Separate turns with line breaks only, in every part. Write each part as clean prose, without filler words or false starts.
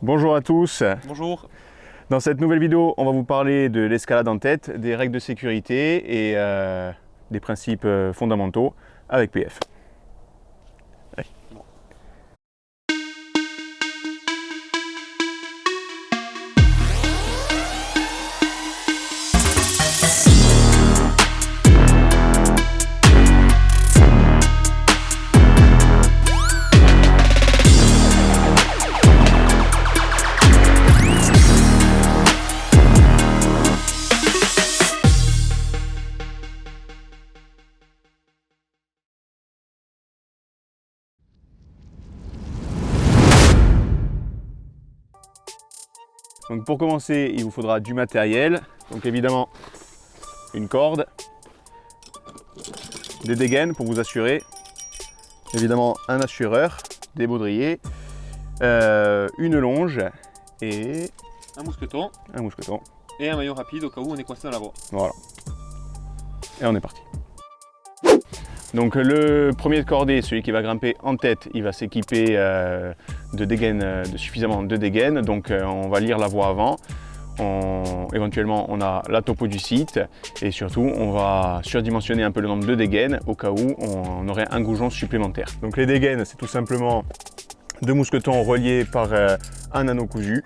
Bonjour à tous.
Bonjour.
Dans cette nouvelle vidéo, on va vous parler de l'escalade en tête, des règles de sécurité et des principes fondamentaux avec PF. Allez. Donc pour commencer, il vous faudra du matériel. Donc évidemment, une corde, des dégaines pour vous assurer, évidemment un assureur, des baudriers, une longe et
Un mousqueton
un mousqueton.
et un maillot rapide au cas où on est coincé dans la voie.
Voilà. Et on est parti. Donc le premier de cordée, celui qui va grimper en tête, il va s'équiper de dégaines, suffisamment de dégaines. Donc on va lire la voie avant. Éventuellement on a la topo du site et surtout on va surdimensionner un peu le nombre de dégaines au cas où on aurait un goujon supplémentaire. Donc les dégaines, c'est tout simplement deux mousquetons reliés par un anneau cousu.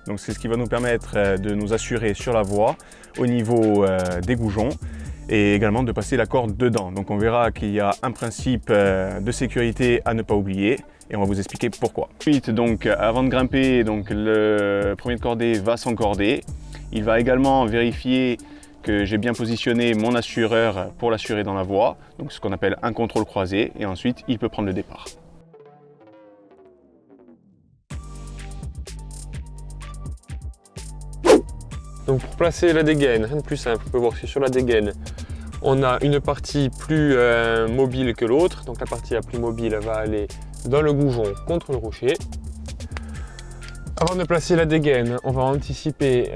Donc c'est ce qui va nous permettre de nous assurer sur la voie au niveau des goujons et également de passer la corde dedans. Donc on verra qu'il y a un principe de sécurité à ne pas oublier et on va vous expliquer pourquoi. Ensuite, donc avant de grimper, donc le premier de cordée va s'encorder. Il va également vérifier que j'ai bien positionné mon assureur pour l'assurer dans la voie, donc ce qu'on appelle un contrôle croisé, et ensuite il peut prendre le départ.
Donc pour placer la dégaine, rien de plus simple. On peut voir que sur la dégaine, on a une partie plus mobile que l'autre. Donc la partie la plus mobile va aller dans le goujon contre le rocher. Avant de placer la dégaine, on va anticiper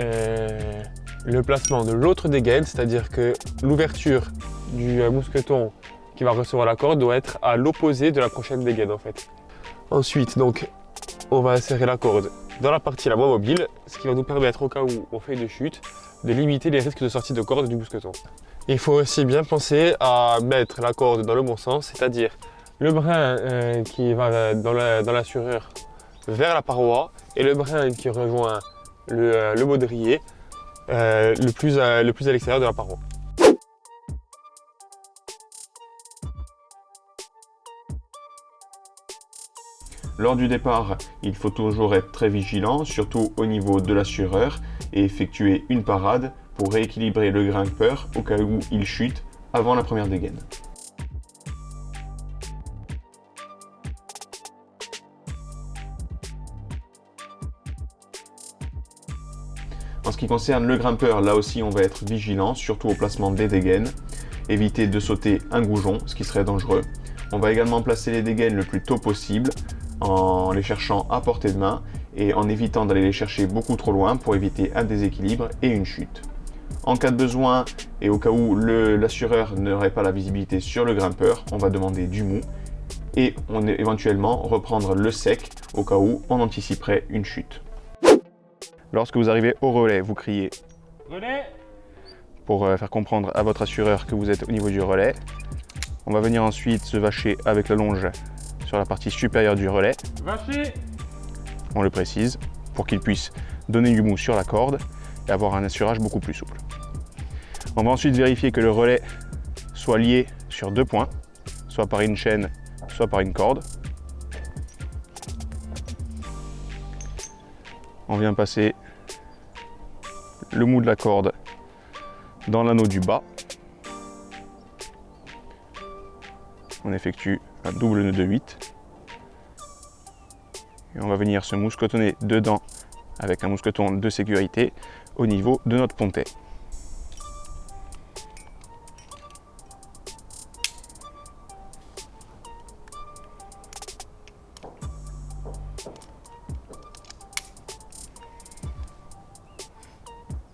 le placement de l'autre dégaine, c'est-à-dire que l'ouverture du mousqueton qui va recevoir la corde doit être à l'opposé de la prochaine dégaine en fait. Ensuite, donc, on va insérer la corde dans la partie la moins mobile, ce qui va nous permettre au cas où on fait une chute, de limiter les risques de sortie de corde du mousqueton. Il faut aussi bien penser à mettre la corde dans le bon sens, c'est-à-dire le brin qui va dans l'assureur vers la paroi et le brin qui rejoint le baudrier le plus à l'extérieur de la paroi.
Lors du départ, il faut toujours être très vigilant, surtout au niveau de l'assureur, et effectuer une parade pour rééquilibrer le grimpeur au cas où il chute avant la première dégaine. En ce qui concerne le grimpeur, là aussi on va être vigilant, surtout au placement des dégaines. Éviter de sauter un goujon, ce qui serait dangereux. On va également placer les dégaines le plus tôt possible, en les cherchant à portée de main et en évitant d'aller les chercher beaucoup trop loin pour éviter un déséquilibre et une chute. En cas de besoin et au cas où l'assureur n'aurait pas la visibilité sur le grimpeur, on va demander du mou et on éventuellement reprendre le sec au cas où on anticiperait une chute. Lorsque vous arrivez au relais, vous criez « Relais » pour faire comprendre à votre assureur que vous êtes au niveau du relais. On va venir ensuite se vacher avec la longe sur la partie supérieure du relais. Vacher ! On le précise pour qu'il puisse donner du mou sur la corde et avoir un assurage beaucoup plus souple. On va ensuite vérifier que le relais soit lié sur deux points, soit par une chaîne, soit par une corde. On vient passer le mou de la corde dans l'anneau du bas. On effectue un double nœud de 8. Et on va venir se mousquetonner dedans avec un mousqueton de sécurité au niveau de notre pontet.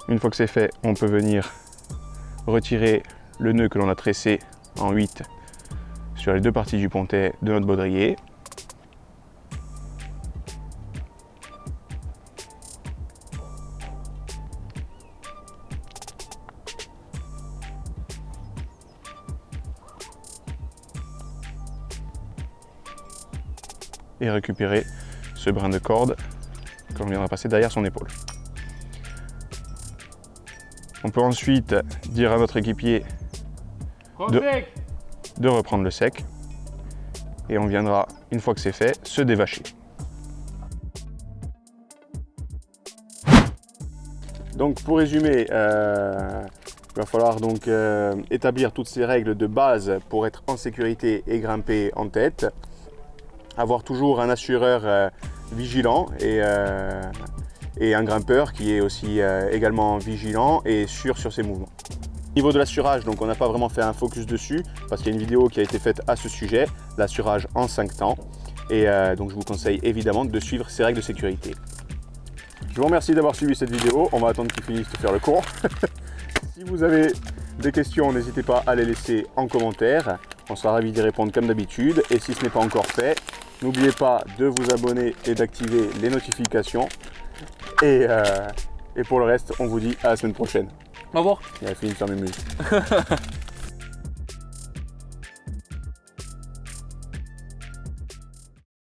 Une fois que c'est fait, on peut venir retirer le nœud que l'on a tressé en 8 sur les deux parties du pontet de notre baudrier. et récupérer ce brin de corde que l'on viendra passer derrière son épaule. On peut ensuite dire à notre équipier de reprendre le sec et on viendra, une fois que c'est fait, se dévacher. Donc pour résumer, il va falloir donc établir toutes ces règles de base pour être en sécurité et grimper en tête. Avoir toujours un assureur vigilant et un grimpeur qui est aussi également vigilant et sûr sur ses mouvements. Au niveau de l'assurage, donc on n'a pas vraiment fait un focus dessus parce qu'il y a une vidéo qui a été faite à ce sujet, l'assurage en 5 temps. Et donc je vous conseille évidemment de suivre ces règles de sécurité. Je vous remercie d'avoir suivi cette vidéo. On va attendre qu'il finisse de faire le cours. Si vous avez des questions, n'hésitez pas à les laisser en commentaire. On sera ravis d'y répondre comme d'habitude. Et si ce n'est pas encore fait, n'oubliez pas de vous abonner et d'activer les notifications. Et pour le reste, on vous dit à la semaine prochaine.
Au revoir.
Il a fini de faire mes musiques.